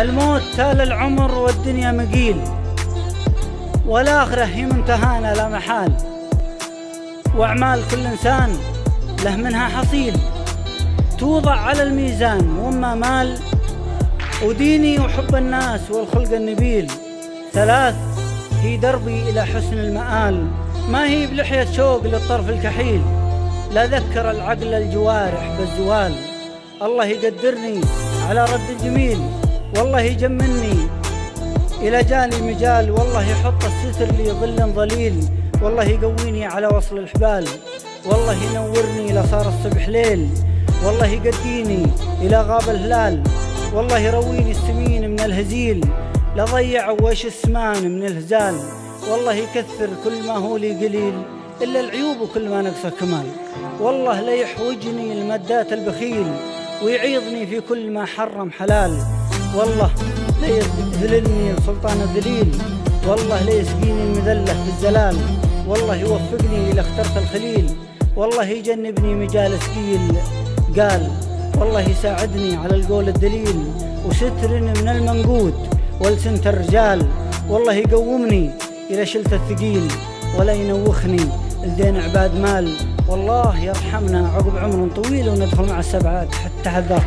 الموت تال العمر والدنيا مقيل، والآخرة هي منتهانا لا محال، وأعمال كل إنسان له منها حصيل، توضع على الميزان وما مال، وديني وحب الناس والخلق النبيل، ثلاث هي دربي إلى حسن المآل، ما هي بلحية شوق للطرف الكحيل، لا ذكر العقل الجوارح بالزوال، الله يقدرني على رد الجميل، والله يجمني إلى جاني مجال، والله يحط الستر لي ظل ظليل، والله يقويني على وصل الحبال، والله ينورني إلى صار الصبح ليل، والله يقديني إلى غاب الهلال، والله يرويني السمين من الهزيل، لضيع وش السمان من الهزال، والله يكثر كل ما هو لي قليل، إلا العيوب وكل ما نقصه كمال، والله لا يحوجني المدات البخيل، ويعيضني في كل ما حرم حلال، والله لا يذللني السلطان الذليل، والله لا يسقيني المذلة بالزلال، والله يوفقني إلى اخترت الخليل، والله يجنبني مجال ثقيل قال، والله يساعدني على القول الدليل، وسترني من المنقود والسنت الرجال، والله يقومني إلى شلت الثقيل، ولا ينوخني لدين عباد مال، والله يرحمنا عقب عمر طويل وندخل مع السبعات حتى حذاك.